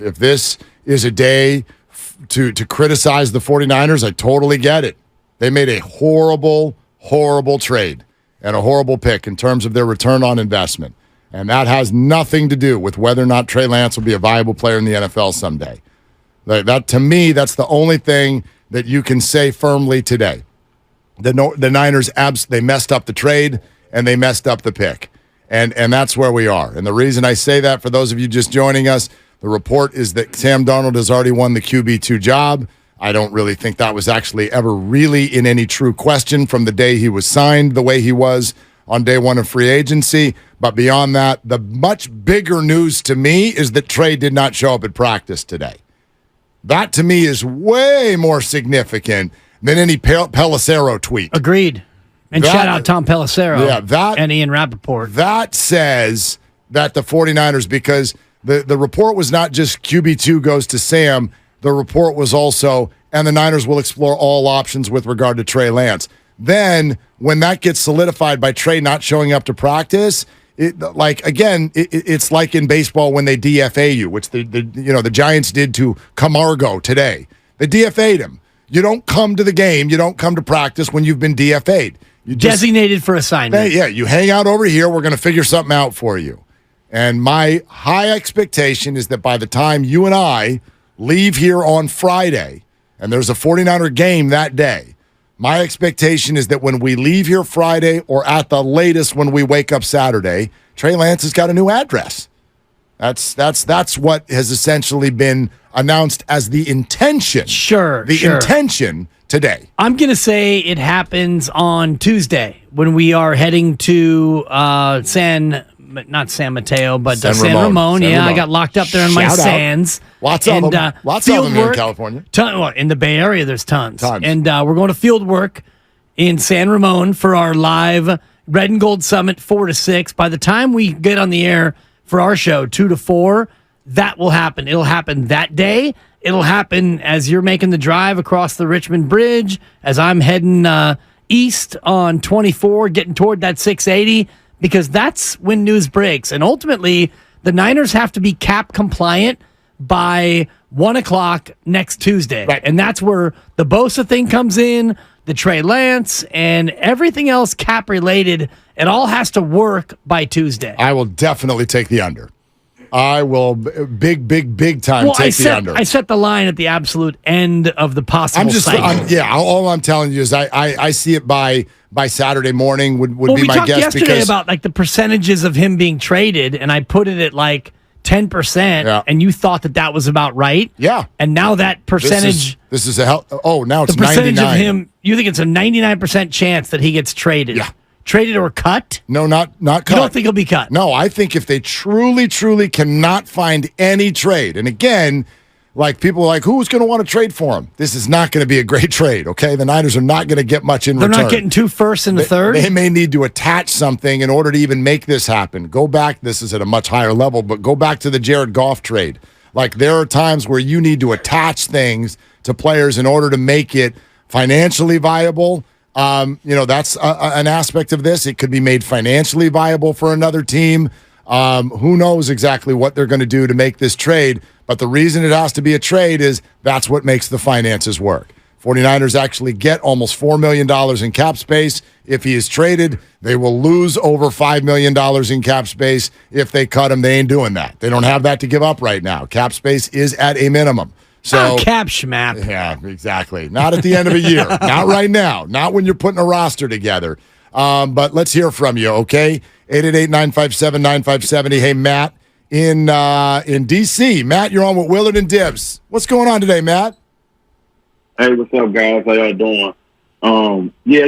If this is a day to criticize the 49ers, I totally get it. They made a horrible, horrible trade and a horrible pick in terms of their return on investment. And that has nothing to do with whether or not Trey Lance will be a viable player in the NFL someday. That, to me, that's the only thing that you can say firmly today. The Niners, they messed up the trade and they messed up the pick. And that's where we are. And the reason I say that, for those of you just joining us, the report is that Sam Darnold has already won the QB2 job. I don't really think that was actually ever really in any true question from the day he was signed the way he was on day one of free agency. But beyond that, the much bigger news to me is that Trey did not show up at practice today. That, to me, is way more significant than any Pelissero tweet. Agreed. And shout out Tom Pelissero and Ian Rappaport. That says that the 49ers, because the report was not just QB2 goes to Sam, the report was also, and the Niners will explore all options with regard to Trey Lance. Then, when that gets solidified by Trey not showing up to practice, it's like in baseball when they DFA you, which the Giants did to Camargo today. They DFA'd him. You don't come to the game, you don't come to practice when you've been DFA'd. You just, designated for assignment. Yeah, you hang out over here, we're going to figure something out for you. And my high expectation is that by the time you and I leave here on Friday, and there's a 49er game that day, my expectation is that when we leave here Friday, or at the latest when we wake up Saturday, Trey Lance has got a new address. That's what has essentially been announced as the intention. Sure. Intention today. I'm going to say it happens on Tuesday when we are heading to San Ramon. I got locked up there in my sands. Lots of them. Lots of them in California. In the Bay Area, there's tons. And we're going to field work in San Ramon for our live Red and Gold Summit 4 to 6. By the time we get on the air for our show 2 to 4, that will happen. It'll happen that day. It'll happen as you're making the drive across the Richmond Bridge, as I'm heading east on 24, getting toward that 680. Because that's when news breaks. And ultimately, the Niners have to be cap compliant by 1 o'clock next Tuesday. Right. And that's where the Bosa thing comes in, the Trey Lance, and everything else cap related. It all has to work by Tuesday. I will definitely take the under. I will big time take the under. I set the line at the absolute end of the possible cycle. All I'm telling you is I see it by Saturday morning would be my guess. We talked yesterday about like the percentages of him being traded, and I put it at like 10%, and you thought that was about right. Yeah. And now that percentage... This is now it's 99. The percentage of him, you think it's a 99% chance that he gets traded. Yeah. Traded or cut? No, not cut. You don't think he'll be cut? No, I think if they truly cannot find any trade, and again, like people are like, who's going to want to trade for him? This is not going to be a great trade, okay? The Niners are not going to get much in return. They're not getting 2 firsts and a third? They may need to attach something in order to even make this happen. Go back, this is at a much higher level, but go back to the Jared Goff trade. Like, there are times where you need to attach things to players in order to make it financially viable. That's an aspect of this. It could be made financially viable for another team. Who knows exactly what they're going to do to make this trade, but the reason it has to be a trade is that's what makes the finances work. 49ers actually get almost $4 million in cap space. If he is traded, they will lose over $5 million in cap space. If they cut him, they ain't doing that. They don't have that to give up right now. Cap space is at a minimum. So cap schmap. Yeah, exactly. Not at the end of a year. Not right now. Not when you're putting a roster together. But let's hear from you, okay? 888-957-9570. Hey, Matt in D.C. Matt, you're on with Willard and Dibs. What's going on today, Matt? Hey, what's up, guys? How y'all doing?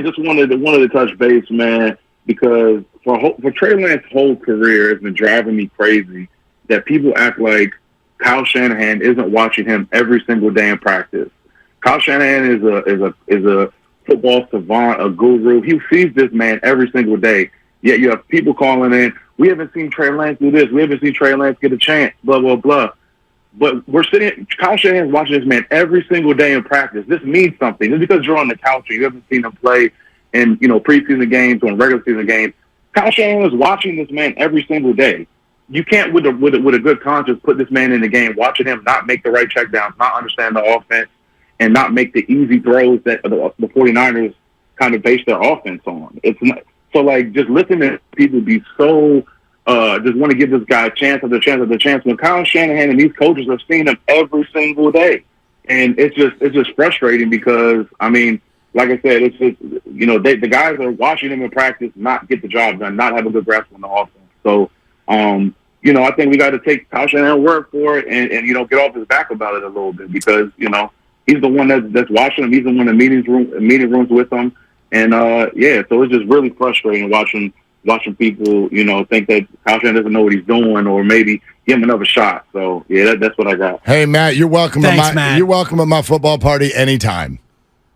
Just wanted to touch base, man, because for Trey Lance's whole career, it's been driving me crazy that people act like Kyle Shanahan isn't watching him every single day in practice. Kyle Shanahan is a football savant, a guru. He sees this man every single day. Yet you have people calling in, we haven't seen Trey Lance do this. We haven't seen Trey Lance get a chance, blah, blah, blah. But Kyle Shanahan's watching this man every single day in practice. This means something. Just because you're on the couch and you haven't seen him play in, preseason games or in regular season games, Kyle Shanahan is watching this man every single day. you can't with a good conscience put this man in the game, watching him not make the right checkdowns, not understand the offense, and not make the easy throws that the 49ers kind of base their offense on. It's not, so like just listening to people be so just want to give this guy a chance after chance after chance when Kyle Shanahan and these coaches are seeing him every single day, and it's just frustrating because I mean, like I said, it's just the guys are watching him in practice not get the job done, not have a good grasp on the offense. So I think we got to take Kyle Shanahan's word for it and get off his back about it a little bit because he's the one that's watching him. He's the one in meeting rooms with him, and so it's just really frustrating watching people, think that Kyle Shanahan doesn't know what he's doing, or maybe give him another shot. So that's what I got. Hey Matt, you're welcome. Matt. You're welcome at my football party anytime.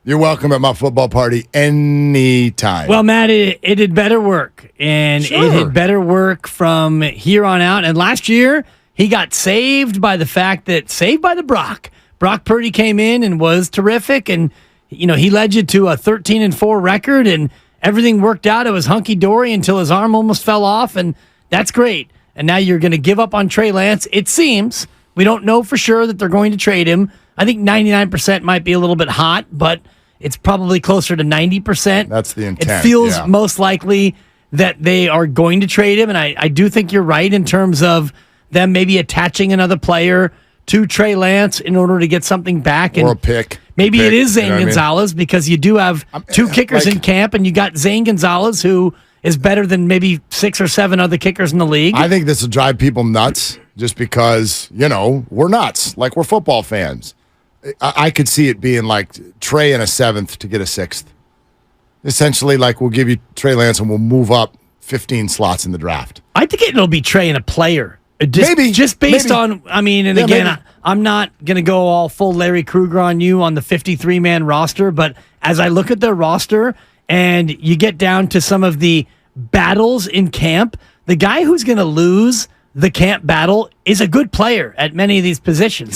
You're welcome at my football party anytime. Well, Matt, it had better work, and Sure. it had better work from here on out. And last year, he got saved by the Brock. Brock Purdy came in and was terrific, and he led you to a 13-4 record, and everything worked out. It was hunky-dory until his arm almost fell off, and that's great. And now you're going to give up on Trey Lance. It seems. We don't know for sure that they're going to trade him. I think 99% might be a little bit hot, but it's probably closer to 90%. That's the intent. It feels most likely that they are going to trade him, and I do think you're right in terms of them maybe attaching another player to Trey Lance in order to get something back. Or a pick. Maybe it is Zane Gonzalez because you do have two kickers in camp, and you got Zane Gonzalez, who is better than maybe 6 or 7 other kickers in the league. I think this will drive people nuts just because, we're nuts. Like, we're football fans. I could see it being like Trey and a 7th to get a 6th. Essentially, like, we'll give you Trey Lance and we'll move up 15 slots in the draft. I think it'll be Trey and a player. Maybe. Just based on, again, I'm not going to go all full Larry Krueger on you on the 53-man roster, but as I look at their roster and you get down to some of the battles in camp, the guy who's going to lose the camp battle is a good player at many of these positions.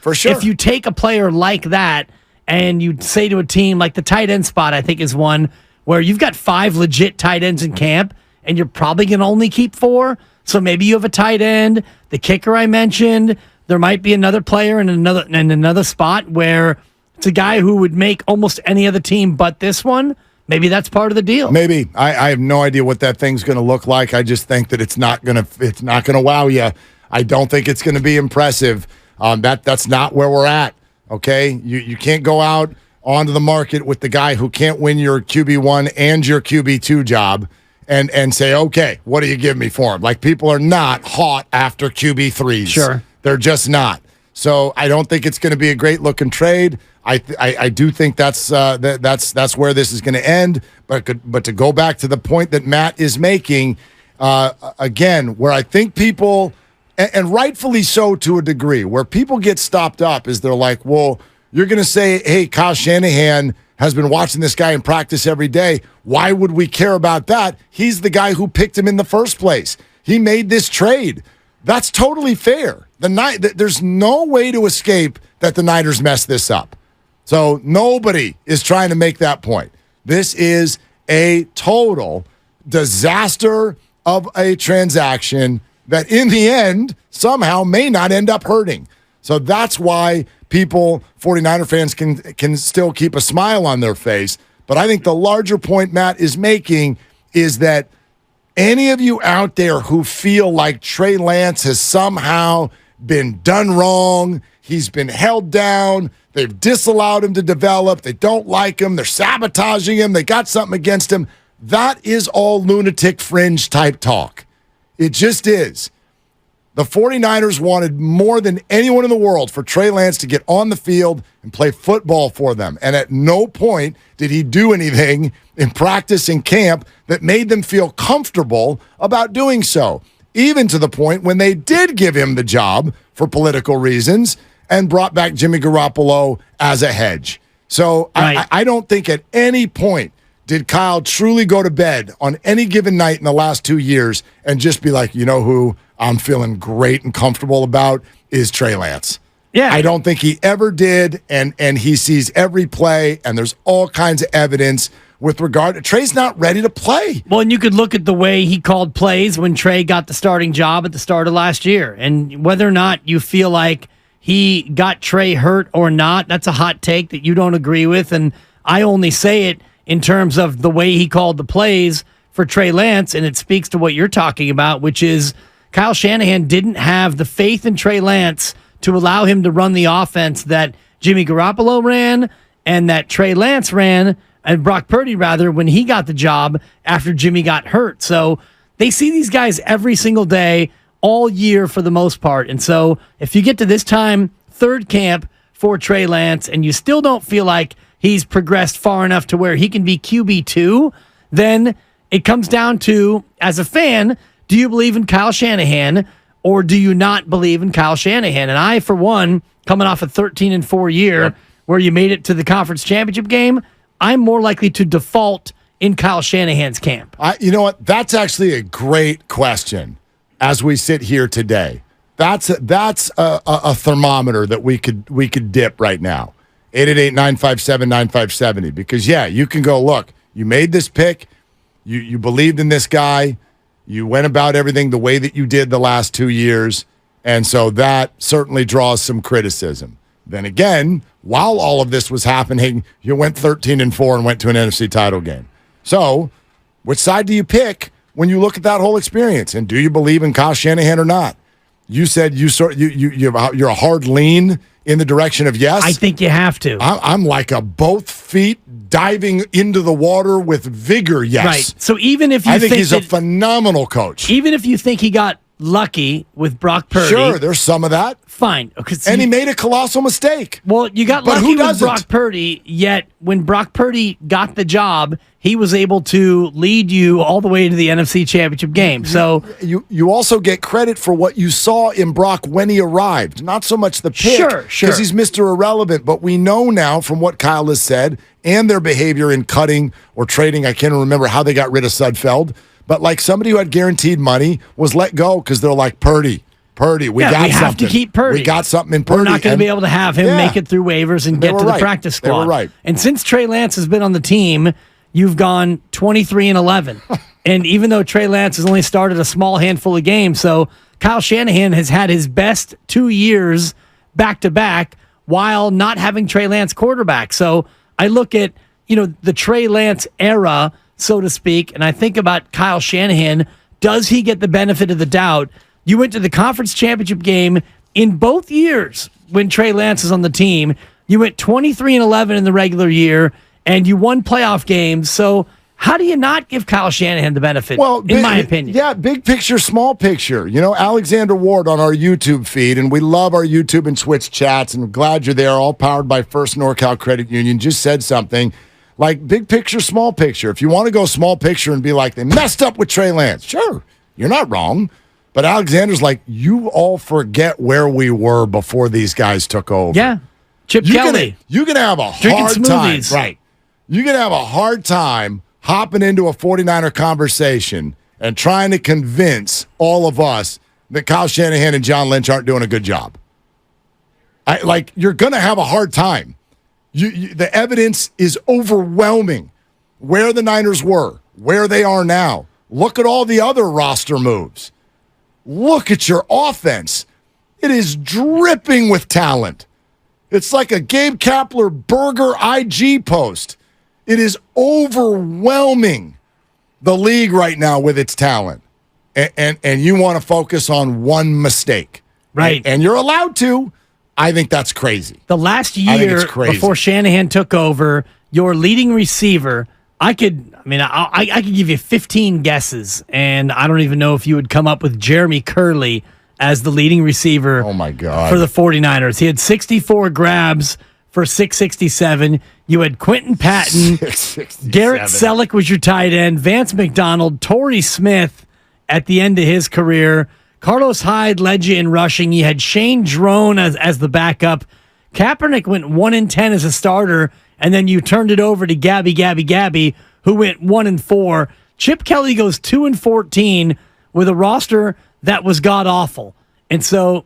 For sure. If you take a player like that and you say to a team like the tight end spot, I think is one where you've got 5 legit tight ends in camp and you're probably going to only keep 4. So maybe you have a tight end, the kicker I mentioned. There might be another player in another spot where it's a guy who would make almost any other team but this one. Maybe that's part of the deal. Maybe. I have no idea what that thing's going to look like. I just think that it's not going to wow you. I don't think it's going to be impressive. That's not where we're at. Okay, you can't go out onto the market with the guy who can't win your QB1 and your QB2 job and say, okay, what do you give me for him? Like, people are not hot after QB3s. Sure, they're just not. So I don't think it's going to be a great looking trade. I do think that's where this is going to end. But to go back to the point that Matt is making, again, where I think people, and rightfully so to a degree, where people get stopped up is they're like, well, you're going to say, hey, Kyle Shanahan has been watching this guy in practice every day. Why would we care about that? He's the guy who picked him in the first place. He made this trade. That's totally fair. There's no way to escape that the Niners messed this up. So nobody is trying to make that point. This is a total disaster of a transaction that in the end somehow may not end up hurting. So that's why people, 49er fans, can still keep a smile on their face. But I think the larger point Matt is making is that any of you out there who feel like Trey Lance has somehow been done wrong, he's been held down, they've disallowed him to develop, they don't like him, they're sabotaging him, they got something against him, that is all lunatic fringe type talk. It just is. The 49ers wanted more than anyone in the world for Trey Lance to get on the field and play football for them. And at no point did he do anything in practice and camp that made them feel comfortable about doing so, even to the point when they did give him the job for political reasons and brought back Jimmy Garoppolo as a hedge. So right. I don't think at any point did Kyle truly go to bed on any given night in the last 2 years and just be like, you know who I'm feeling great and comfortable about is Trey Lance. Yeah. I don't think he ever did, and he sees every play, and there's all kinds of evidence with regard to Trey's not ready to play. Well, and you could look at the way he called plays when Trey got the starting job at the start of last year. And whether or not you feel like he got Trey hurt or not, that's a hot take that you don't agree with. And I only say it in terms of the way he called the plays for Trey Lance, and it speaks to what you're talking about, which is Kyle Shanahan didn't have the faith in Trey Lance to allow him to run the offense that Jimmy Garoppolo ran and that Trey Lance ran, and Brock Purdy, rather, when he got the job after Jimmy got hurt. So they see these guys every single day, all year for the most part. And so if you get to this time, third camp for Trey Lance, and you still don't feel like he's progressed far enough to where he can be QB2, then it comes down to, as a fan, do you believe in Kyle Shanahan or do you not believe in Kyle Shanahan? And I, for one, coming off a 13-4 year where you made it to the conference championship game, I'm more likely to default in Kyle Shanahan's camp. You know what? That's actually a great question as we sit here today. That's a thermometer that we could dip right now. 888-957-9570. Because, yeah, you can go, look, you made this pick. You believed in this guy. You went about everything the way that you did the last 2 years. And so that certainly draws some criticism. Then again, while all of this was happening, you went 13-4 and went to an NFC title game. So which side do you pick when you look at that whole experience? And do you believe in Kyle Shanahan or not? You said you're a hard lean in the direction of yes. I think you have to. I'm like a both feet diving into the water with vigor. Yes. Right. So even if you I think he's a phenomenal coach. Even if you think he got lucky with Brock Purdy, sure, there's some of that. Fine. And he made a colossal mistake. Well, you got lucky with Brock Purdy, yet when Brock Purdy got the job, he was able to lead you all the way to the NFC Championship game. So you also get credit for what you saw in Brock when he arrived, not so much the pick. Sure. Because he's Mr. Irrelevant. But we know now from what Kyle has said and their behavior in cutting or trading, I can't remember how they got rid of Sudfeld, but like somebody who had guaranteed money was let go because they're like, Purdy, we have to keep Purdy. We got something in Purdy. We're not going to be able to have him make it through waivers and get to the practice squad. They were right. And since Trey Lance has been on the team, you've gone 23-11. And even though Trey Lance has only started a small handful of games, so Kyle Shanahan has had his best 2 years back-to-back while not having Trey Lance quarterback. So I look at, the Trey Lance era, so to speak, and I think about Kyle Shanahan. Does he get the benefit of the doubt? You went to the conference championship game in both years when Trey Lance is on the team. You went 23-11 in the regular year, and you won playoff games. So how do you not give Kyle Shanahan the benefit, in my opinion? Yeah, big picture, small picture. Alexander Ward on our YouTube feed, and we love our YouTube and Twitch chats, and we're glad you're there, all powered by First NorCal Credit Union, just said something like big picture, small picture. If you want to go small picture and be like, they messed up with Trey Lance, sure, you're not wrong. But Alexander's like, you all forget where we were before these guys took over. Yeah. Chip Kelly. You're going to have a hard time. Right. You're going to have a hard time hopping into a 49er conversation and trying to convince all of us that Kyle Shanahan and John Lynch aren't doing a good job. You're going to have a hard time. The evidence is overwhelming. Where the Niners were, where they are now. Look at all the other roster moves. Look at your offense. It is dripping with talent. It's like a Gabe Kapler burger IG post. It is overwhelming the league right now with its talent. And you want to focus on one mistake. Right. And you're allowed to. I think that's crazy. The last year before Shanahan took over, your leading receiver, I could give you 15 guesses, and I don't even know if you would come up with Jeremy Curley as the leading receiver for the 49ers. He had 64 grabs for 667. You had Quentin Patton. Garrett Selleck was your tight end. Vance McDonald, Torrey Smith at the end of his career. Carlos Hyde led you in rushing. You had Shane Drone as the backup. Kaepernick went 1-10 as a starter, and then you turned it over to Gabby, who went 1-4. Chip Kelly goes 2-14 with a roster that was god-awful. And so,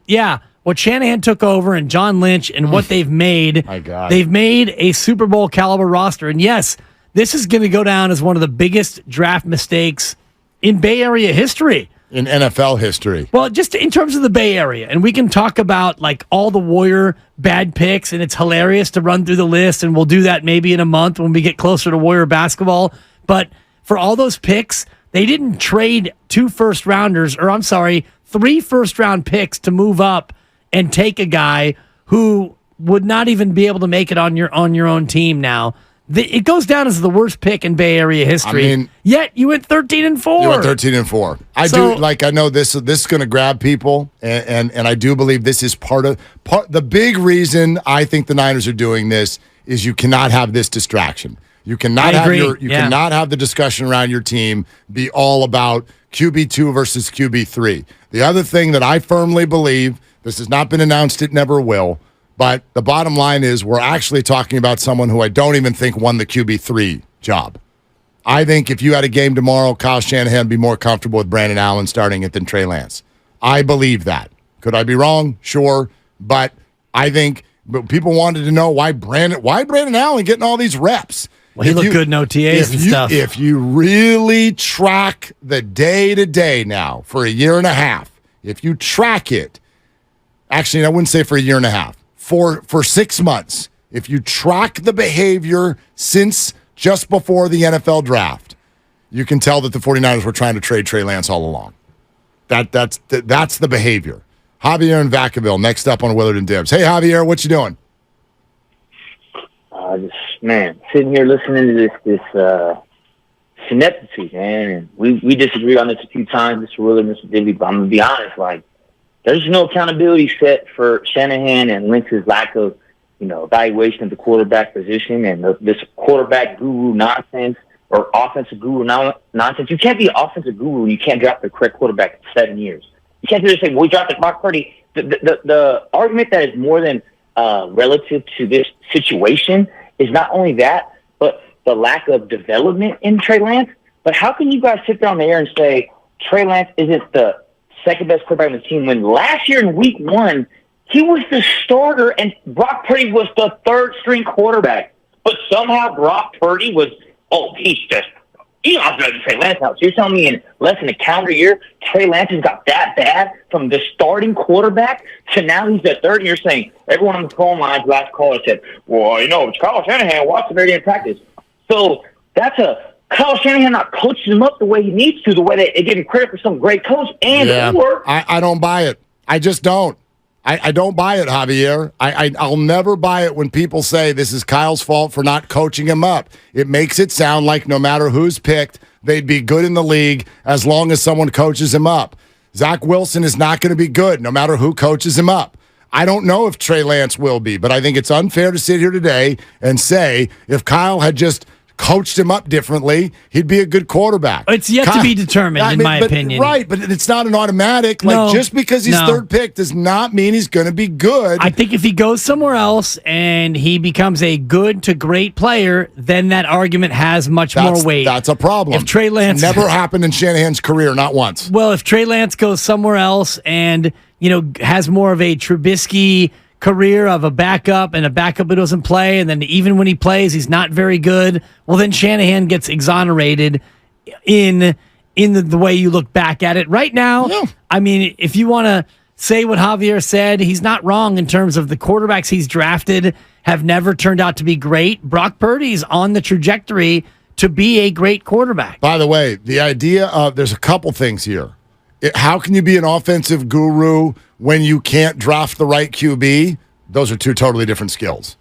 what Shanahan took over and John Lynch and what they've made, my God. They've made a Super Bowl caliber roster. And yes, this is going to go down as one of the biggest draft mistakes in Bay Area history. In NFL history. Well, just in terms of the Bay Area, and we can talk about like all the Warrior bad picks, and it's hilarious to run through the list, and we'll do that maybe in a month when we get closer to Warrior basketball. But for all those picks, they didn't trade 3 first-round picks to move up and take a guy who would not even be able to make it on your own team now. It goes down as the worst pick in Bay Area history. I mean, yet you went 13-4. You went 13-4. I know this is going to grab people, and I do believe this is part the big reason I think the Niners are doing this is you cannot have this distraction. You cannot cannot have the discussion around your team be all about QB2 versus QB3. The other thing that I firmly believe, this has not been announced, it never will, but the bottom line is we're actually talking about someone who I don't even think won the QB3 job. I think if you had a game tomorrow, Kyle Shanahan would be more comfortable with Brandon Allen starting it than Trey Lance. I believe that. Could I be wrong? Sure. But I think people wanted to know why Brandon Allen getting all these reps. Well, he looked good in OTAs and stuff. If you really track the day-to-day now for a year and a half, if you track it, actually, I wouldn't say for a year and a half, for 6 months, if you track the behavior since just before the NFL draft, you can tell that the 49ers were trying to trade Trey Lance all along. That's the behavior. Javier in Vacaville, next up on Willard and Dibs. Hey, Javier, what you doing? Sitting here listening to this synepsis, man, and we disagreed on this a few times, Mr. Willard, Mr. Dibby, but I'm going to be honest, there's no accountability set for Shanahan and Lynch's lack of, evaluation of the quarterback position and this quarterback guru nonsense or offensive guru nonsense. You can't be an offensive guru when you can't draft the correct quarterback in 7 years. You can't just say, well, we drafted Brock Purdy. The argument that is more than relative to this situation is not only that, but the lack of development in Trey Lance. But how can you guys sit there on the air and say Trey Lance isn't the second best quarterback on the team when last year in week 1, he was the starter and Brock Purdy was the third string quarterback. But somehow Brock Purdy was, he's just, I'm going to Trey Lance now. So you're telling me in less than a calendar year, Trey Lance has got that bad from the starting quarterback to now he's the third, and you're saying everyone on the phone lines, last caller said, well, it's Kyle Shanahan watching every day in practice. So that's Kyle Shanahan not coaching him up the way he needs to, the way they give him credit for some great coach, or I don't buy it. I just don't. I don't buy it, Javier. I'll never buy it when people say this is Kyle's fault for not coaching him up. It makes it sound like no matter who's picked, they'd be good in the league as long as someone coaches him up. Zach Wilson is not going to be good no matter who coaches him up. I don't know if Trey Lance will be, but I think it's unfair to sit here today and say if Kyle had just coached him up differently, he'd be a good quarterback. It's yet to be determined, in my opinion. Right, but it's not an automatic. Just because he's third pick does not mean he's going to be good. I think if he goes somewhere else and he becomes a good to great player, then that argument has much more weight. That's a problem. If Trey Lance never happened in Shanahan's career, not once. Well, if Trey Lance goes somewhere else and has more of a Trubisky career of a backup and a backup who doesn't play, and then even when he plays, he's not very good. Well, then Shanahan gets exonerated in the way you look back at it. Right now, I mean, if you want to say what Javier said, he's not wrong in terms of the quarterbacks he's drafted have never turned out to be great. Brock Purdy's on the trajectory to be a great quarterback. By the way, the idea of there's a couple things here. How can you be an offensive guru when you can't draft the right QB? Those are two totally different skills.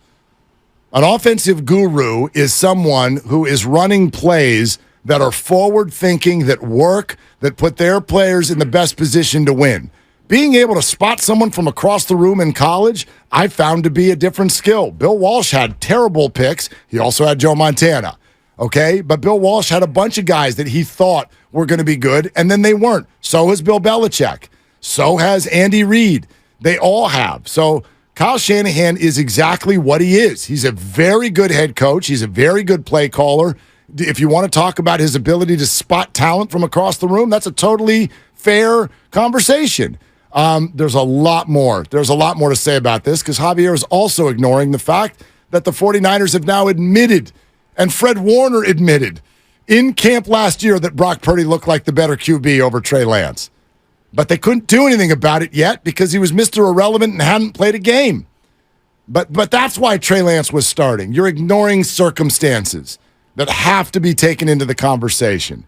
An offensive guru is someone who is running plays that are forward-thinking, that work, that put their players in the best position to win. Being able to spot someone from across the room in college, I found to be a different skill. Bill Walsh had terrible picks. He also had Joe Montana. Okay, but Bill Walsh had a bunch of guys that he thought were going to be good, and then they weren't. So has Bill Belichick. So has Andy Reid. They all have. So Kyle Shanahan is exactly what he is. He's a very good head coach. He's a very good play caller. If you want to talk about his ability to spot talent from across the room, that's a totally fair conversation. There's a lot more. There's a lot more to say about this because Javier is also ignoring the fact that the 49ers have now admitted And Fred Warner admitted in camp last year that Brock Purdy looked like the better QB over Trey Lance. But they couldn't do anything about it yet because he was Mr. Irrelevant and hadn't played a game. But that's why Trey Lance was starting. You're ignoring circumstances that have to be taken into the conversation.